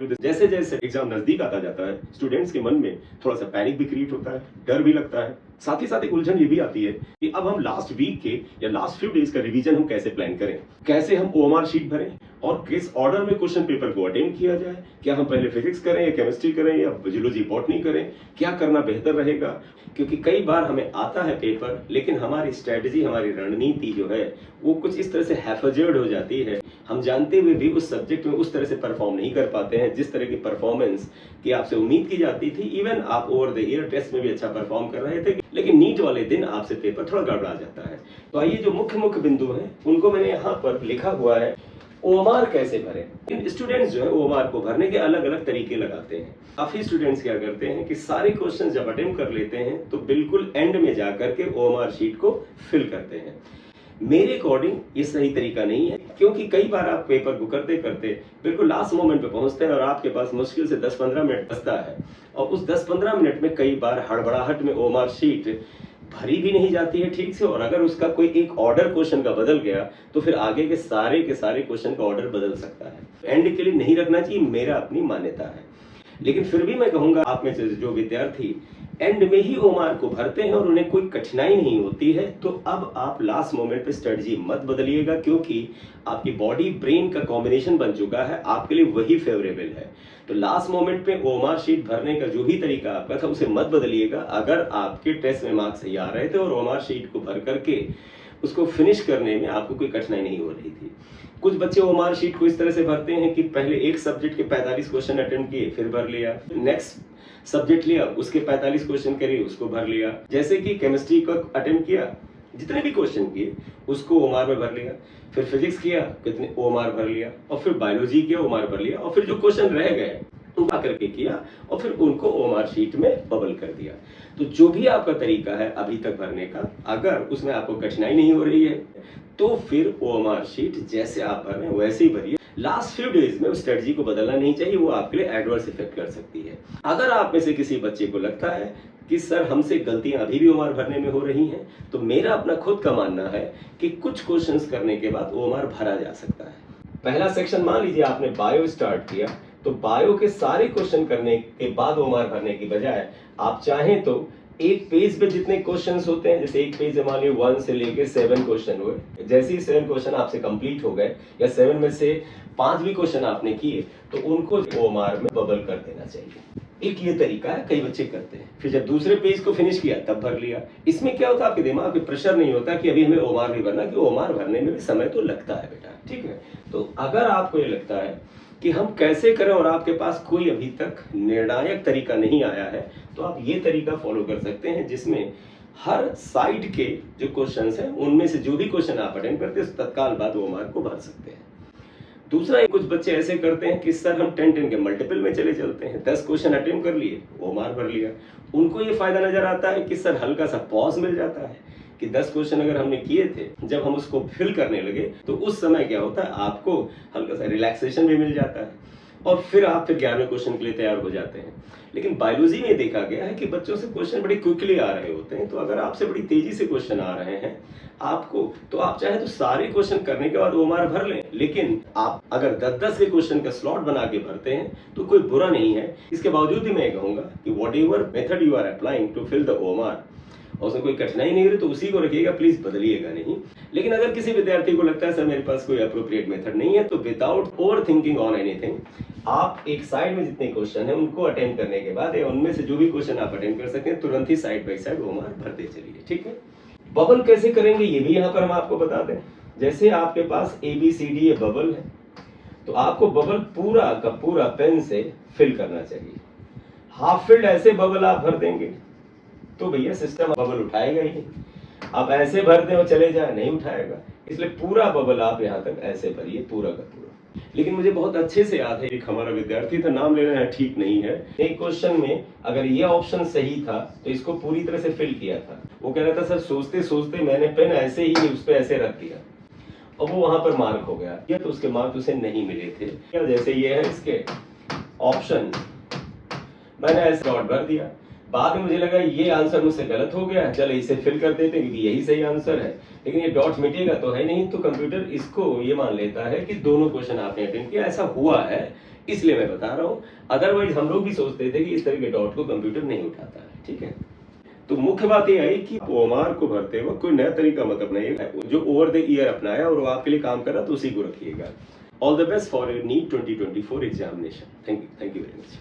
जैसे जैसे एग्जाम नजदीक आता जाता है, स्टूडेंट्स के मन में थोड़ा सा पैनिक भी क्रिएट होता है, डर भी लगता है। साथ ही साथ एक उलझन ये भी आती है कि अब हम लास्ट वीक के या लास्ट फ्यू डेज का रिवीजन हम कैसे प्लान करें, कैसे हम ओएमआर शीट भरें और किस ऑर्डर में क्वेश्चन पेपर को अटेम्प्ट किया जाए। क्या हम पहले फिजिक्स करें या केमिस्ट्री करें या जियोलॉजी बॉटनी करें, क्या करना बेहतर रहेगा। क्योंकि कई बार हमें आता है पेपर, लेकिन हमारी स्ट्रेटजी, हमारी रणनीति जो है वो कुछ इस तरह से हैफर्जेड हो जाती है, हम जानते हुए भी उस सब्जेक्ट में उस तरह से परफॉर्म नहीं कर पाते हैं जिस तरह की परफॉर्मेंस की आपसे उम्मीद की जाती थी। इवन आप ओवर द ईयर टेस्ट में भी अच्छा परफॉर्म कर रहे थे, लेकिन नीट वाले दिन आपसे पेपर थोड़ा गड़बड़ा जाता है। तो आइए जो मुख्य मुख्य बिंदु हैं उनको मैंने यहाँ पर लिखा हुआ है। ओएमआर कैसे भरें। स्टूडेंट्स जो है ओएमआर को भरने के अलग अलग तरीके लगाते हैं। काफी स्टूडेंट्स क्या करते हैं कि सारे क्वेश्चन जब अटेम्प्ट कर लेते हैं तो बिल्कुल एंड में जाकर के ओएमआर शीट को फिल करते हैं। मेरे अकॉर्डिंग ये सही तरीका नहीं है, क्योंकि कई बार आप पेपर को करते करते बिल्कुल लास्ट मोमेंट पे पहुंचते हैं और आपके पास मुश्किल से 10-15 मिनट बचता है और उस 10-15 मिनट में कई बार हड़बड़ाहट में ओएमआर शीट भरी भी नहीं जाती है ठीक से, और अगर उसका कोई एक ऑर्डर क्वेश्चन का बदल गया तो फिर आगे के सारे क्वेश्चन का ऑर्डर बदल सकता है। एंड के लिए नहीं रखना चाहिए, मेरा अपनी मान्यता है। लेकिन फिर भी मैं कहूंगा आप में से जो विद्यार्थी एंड में ही ओएमआर को भरते हैं और उन्हें कोई कठिनाई नहीं होती है, तो अब आप लास्ट मोमेंट पे स्ट्रेटजी मत बदलिएगा, क्योंकि आपकी बॉडी ब्रेन का कॉम्बिनेशन बन चुका है, आपके लिए वही फेवरेबल है। तो लास्ट मोमेंट पे ओएमआर शीट भरने का जो भी तरीका आपका था उसे मत बदलिएगा। अगर आपके टेस्ट में मार्क्स सही आ रहे थे और ओएमआर शीट को भर करके उसको फिनिश करने में आपको कोई कठिनाई नहीं हो रही थी। कुछ बच्चे ओएमआर शीट को इस तरह से भरते हैं कि पहले एक सब्जेक्ट के 45 क्वेश्चन अटेम्प्ट किए, फिर भर लिया, नेक्स्ट सब्जेक्ट लिया उसके 45 क्वेश्चन करिए, उसको भर लिया। जैसे कि केमिस्ट्री का अटेम्प्ट किया, जितने भी क्वेश्चन किए उसको ओएमआर में भर लिया, फिर फिजिक्स किया कितने ओएमआर भर लिया, और फिर बायोलॉजी किया ओएमआर भर लिया, और फिर जो क्वेश्चन रह गए उनका करके किया और फिर उनको ओएमआर शीट में बबल कर दिया। तो जो भी आपका तरीका है अभी तक भरने का, अगर उसमें आपको कठिनाई नहीं हो रही है तो फिर ओएमआर शीट जैसे आप भर रहे हैं वैसे ही भरिए। लास्ट फ्यू डेज में उस स्ट्रेटजी को बदलना नहीं चाहिए, वो आपके लिए एडवर्स इफेक्ट कर सकती है। अगर आप में से किसी बच्चे को लगता है कि सर हमसे गलतियां अभी भी ओएमआर भरने में हो रही हैं, तो मेरा अपना खुद का मानना है कि कुछ क्वेश्चंस करने के बाद ओएमआर भरा जा सकता है। पहला सेक्शन मान लीजिए आपने बायो स्टार्ट किया, तो बायो के सारे क्वेश्चन करने के बाद ओएमआर भरने की बजाय आप चाहें तो एक पेज पे जितने क्वेश्चंस होते हैं, जैसे एक पेज मान लीजिए 1 से लेके 7 क्वेश्चन हुए, जैसे ही 7 क्वेश्चन आपसे कंप्लीट हो गए या 7 में से 5 भी क्वेश्चन आपने किए तो उनको ओएमआर में बबल कर देना चाहिए। एक ये तरीका है, कई बच्चे करते हैं। फिर जब दूसरे पेज को फिनिश किया तब भर लिया। इसमें क्या होता है, आपके दिमाग पे प्रेशर नहीं होता कि अभी हमें ओएमआर नहीं भरना, कि ओएमआर भरने में भी समय तो लगता है बेटा, ठीक है। तो अगर आपको ये लगता है कि हम कैसे करें और आपके पास कोई अभी तक निर्णायक तरीका नहीं आया है, तो आप ये तरीका फॉलो कर सकते हैं जिसमें हर साइड के जो क्वेश्चंस हैं उनमें से जो भी क्वेश्चन आप अटेम्प्ट करते हैं तत्काल बाद ओएमआर को भर सकते हैं। दूसरा, कुछ बच्चे ऐसे करते हैं कि सर हम 10-10 के मल्टीपल में चले चलते हैं, 10 क्वेश्चन अटेम्प्ट कर लिए, ओएमआर भर लिया। उनको ये फायदा नजर आता है कि सर हल्का सा पॉज मिल जाता है कि 10 क्वेश्चन अगर हमने किए थे, जब हम उसको फिल करने लगे तो उस समय क्या होता है, आपको हल्का सा रिलैक्सेशन भी मिल जाता है और फिर आप 11वें क्वेश्चन के लिए तैयार हो जाते हैं। लेकिन बायोलॉजी में देखा गया है कि बच्चों से क्वेश्चन बड़ी क्विकली आ रहे होते हैं, तो अगर आपसे बड़ी तेजी से क्वेश्चन आ रहे हैं आपको, तो आप चाहे तो सारे क्वेश्चन करने के बाद ओएमआर भर लें, लेकिन आप अगर 10-10 के क्वेश्चन का स्लॉट बना के भरते हैं तो कोई बुरा नहीं है। इसके बावजूद भी मैं कहूंगा कि whatever method you are applying to fill the OMR, और उसमें कोई कठिनाई नहीं हो रही तो उसी को रखिएगा, प्लीज बदलिएगा नहीं। लेकिन अगर किसी विद्यार्थी को लगता है सर मेरे पास कोई अप्रोप्रिएट मेथड नहीं है, तो without over thinking on anything आप एक साइड में जितने क्वेश्चन हैं उनको अटेम्प्ट करने के बाद या उनमें से जो भी क्वेश्चन आप अटेम्प्ट कर सकते हैं तुरंत ही साइड बाई साइड ओएमआर भरते चलिए, ठीक है। बबल कैसे करेंगे ये भी यहाँ पर हम आपको बता दें। जैसे आपके पास ABCD ये बबल है, तो आपको बबल पूरा का पूरा पेन से फिल करना चाहिए। हाफ फिल्ड ऐसे बबल आप भर देंगे तो भैया सिस्टम बबल उठाएगा ही नहीं। आप ऐसे भर दें और चले जाए, नहीं उठाएगा। इसलिए पूरा बबल आप यहाँ तक ऐसे भरिए, पूरा का पूरा। लेकिन मुझे बहुत अच्छे से याद है, एक हमारा विद्यार्थी था, नाम लेना है ठीक नहीं है, एक क्वेश्चन में अगर ये ऑप्शन सही था तो इसको पूरी तरह से फिल किया था। वो कह रहा था सर सोचते सोचते मैंने पेन ऐसे ही उस पर ऐसे रख दिया और वो वहां पर मार्क हो गया, या तो उसके मार्क उसे नहीं मिले थे। जैसे ये है इसके ऑप्शन, मैंने ऐसे डॉट भर दिया, बाद में मुझे लगा ये आंसर मुझसे गलत हो गया, चलो इसे फिल कर देते हैं क्योंकि यही सही आंसर है, लेकिन ये डॉट मिटेगा तो है नहीं, तो कंप्यूटर इसको ये मान लेता है कि दोनों क्वेश्चन आपने अटेंड किया, ऐसा हुआ है इसलिए मैं बता रहा हूँ। अदरवाइज हम लोग भी सोचते थे कि इस तरह के डॉट को कंप्यूटर नहीं उठाता है, ठीक है। तो मुख्य बात यह है कि ओएमआर को भरते वक्त कोई नया तरीका मत अपनाइएगा, जो ओवर द ईयर अपनाया और वो आपके लिए काम कर रहा तो उसी को रखिएगा। All the best for your NEET 2024 examination. Thank you very much.